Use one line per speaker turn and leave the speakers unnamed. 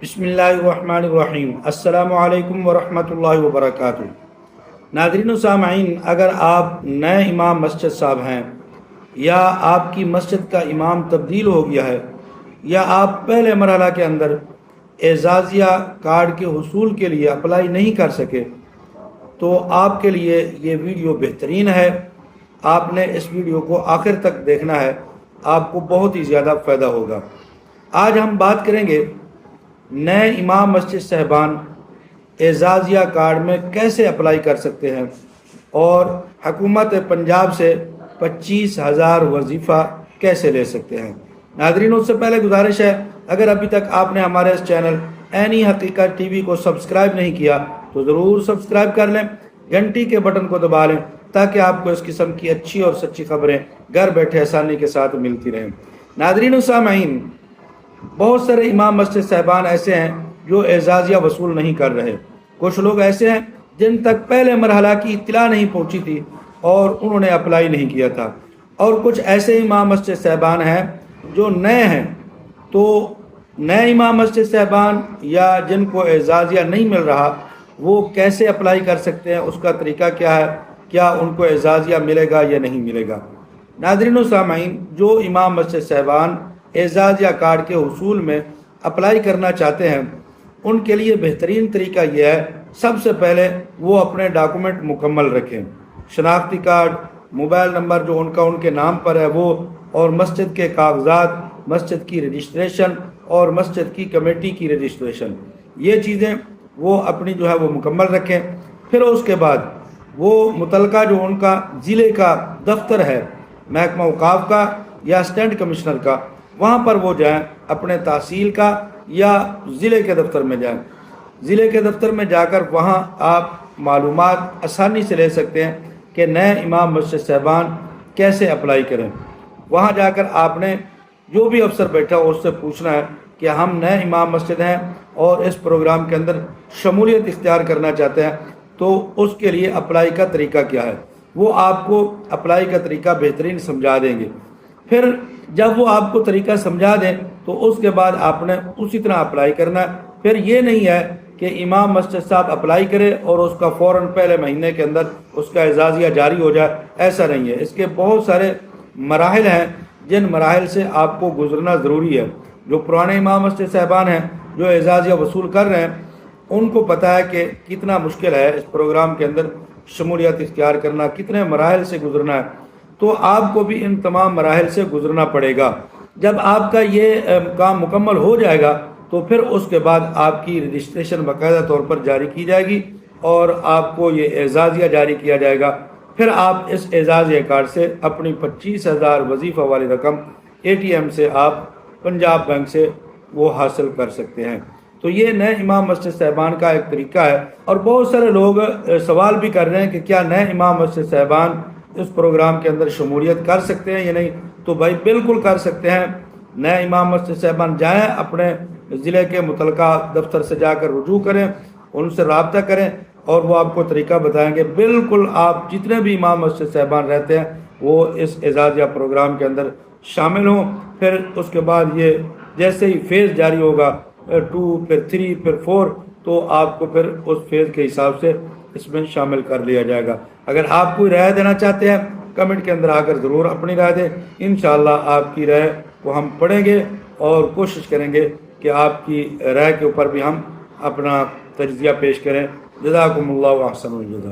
بسم اللہ الرحمن الرحیم۔ السلام علیکم ورحمۃ اللہ وبرکاتہ۔ ناظرین و سامعین، اگر آپ نئے امام مسجد صاحب ہیں یا آپ کی مسجد کا امام تبدیل ہو گیا ہے یا آپ پہلے مرحلہ کے اندر اعزازیہ کارڈ کے حصول کے لیے اپلائی نہیں کر سکے تو آپ کے لیے یہ ویڈیو بہترین ہے۔ آپ نے اس ویڈیو کو آخر تک دیکھنا ہے، آپ کو بہت ہی زیادہ فائدہ ہوگا۔ آج ہم بات کریں گے نئے امام مسجد صاحبان اعزازیہ کارڈ میں کیسے اپلائی کر سکتے ہیں اور حکومت پنجاب سے 25,000 وظیفہ کیسے لے سکتے ہیں۔ ناظرین، اس سے پہلے گزارش ہے، اگر ابھی تک آپ نے ہمارے اس چینل عینی حقیقت ٹی وی کو سبسکرائب نہیں کیا تو ضرور سبسکرائب کر لیں، گھنٹی کے بٹن کو دبا لیں تاکہ آپ کو اس قسم کی اچھی اور سچی خبریں گھر بیٹھے آسانی کے ساتھ ملتی رہیں۔ ناظرین و سامعین، بہت سارے امام مسجد صاحبان ایسے ہیں جو اعزازیہ وصول نہیں کر رہے۔ کچھ لوگ ایسے ہیں جن تک پہلے مرحلہ کی اطلاع نہیں پہنچی تھی اور انہوں نے اپلائی نہیں کیا تھا، اور کچھ ایسے امام مسجد صاحبان ہیں جو نئے ہیں۔ تو نئے امام مسجد صاحبان یا جن کو اعزازیہ نہیں مل رہا، وہ کیسے اپلائی کر سکتے ہیں، اس کا طریقہ کیا ہے، کیا ان کو اعزازیہ ملے گا یا نہیں ملے گا۔ ناظرین و سامعین، جو امام مسجد صاحبان اعزازیہ کارڈ کے حصول میں اپلائی کرنا چاہتے ہیں، ان کے لیے بہترین طریقہ یہ ہے، سب سے پہلے وہ اپنے ڈاکومنٹ مکمل رکھیں۔ شناختی کارڈ، موبائل نمبر جو ان کے نام پر ہے وہ، اور مسجد کے کاغذات، مسجد کی رجسٹریشن اور مسجد کی کمیٹی کی رجسٹریشن، یہ چیزیں وہ اپنی وہ مکمل رکھیں۔ پھر اس کے بعد وہ متعلقہ جو ان کا ضلع کا دفتر ہے، محکمہ اوقاف کا یا اسٹینٹ کمشنر کا، وہاں پر وہ جائیں، اپنے تحصیل کا یا ضلع کے دفتر میں جائیں۔ ضلع کے دفتر میں جا کر وہاں آپ معلومات آسانی سے لے سکتے ہیں کہ نئے امام مسجد صاحبان کیسے اپلائی کریں۔ وہاں جا کر آپ نے جو بھی افسر بیٹھا ہو اس سے پوچھنا ہے کہ ہم نئے امام مسجد ہیں اور اس پروگرام کے اندر شمولیت اختیار کرنا چاہتے ہیں، تو اس کے لیے اپلائی کا طریقہ کیا ہے، وہ آپ کو اپلائی کا طریقہ بہترین سمجھا دیں گے۔ پھر جب وہ آپ کو طریقہ سمجھا دیں تو اس کے بعد آپ نے اسی طرح اپلائی کرنا ہے۔ پھر یہ نہیں ہے کہ امام مسجد صاحب اپلائی کرے اور اس کا فوراً پہلے مہینے کے اندر اس کا اعزازیہ جاری ہو جائے، ایسا نہیں ہے۔ اس کے بہت سارے مراحل ہیں جن مراحل سے آپ کو گزرنا ضروری ہے۔ جو پرانے امام مسجد صاحبان ہیں جو اعزازیہ وصول کر رہے ہیں، ان کو پتہ ہے کہ کتنا مشکل ہے اس پروگرام کے اندر شمولیت اختیار کرنا، کتنے مراحل سے گزرنا ہے، تو آپ کو بھی ان تمام مراحل سے گزرنا پڑے گا۔ جب آپ کا یہ کام مکمل ہو جائے گا تو پھر اس کے بعد آپ کی رجسٹریشن باقاعدہ طور پر جاری کی جائے گی اور آپ کو یہ اعزازیہ جاری کیا جائے گا۔ پھر آپ اس اعزازیہ کارڈ سے اپنی 25,000 وظیفہ والی رقم ATM سے آپ پنجاب بینک سے وہ حاصل کر سکتے ہیں۔ تو یہ نئے امام مسجد صاحبان کا ایک طریقہ ہے، اور بہت سارے لوگ سوال بھی کر رہے ہیں کہ کیا نئے امام مسجد صاحبان اس پروگرام کے اندر شمولیت کر سکتے ہیں یا نہیں۔ تو بھائی بالکل کر سکتے ہیں۔ نئے امام مسجد صاحبان جائیں، اپنے ضلع کے متعلقہ دفتر سے جا کر رجوع کریں، ان سے رابطہ کریں اور وہ آپ کو طریقہ بتائیں گے۔ بالکل آپ جتنے بھی امام مسجد صاحبان رہتے ہیں وہ اس اعزازیہ پروگرام کے اندر شامل ہوں۔ پھر اس کے بعد یہ جیسے ہی فیز جاری ہوگا 2، پھر 3، پھر 4، تو آپ کو پھر اس فیز کے حساب سے اس میں شامل کر لیا جائے گا۔ اگر آپ کوئی رائے دینا چاہتے ہیں کمنٹ کے اندر آ کر ضرور اپنی رائے دیں، انشاءاللہ آپ کی رائے کو ہم پڑھیں گے اور کوشش کریں گے کہ آپ کی رائے کے اوپر بھی ہم اپنا تجزیہ پیش کریں۔ جزاکم اللہ احسن الجزا۔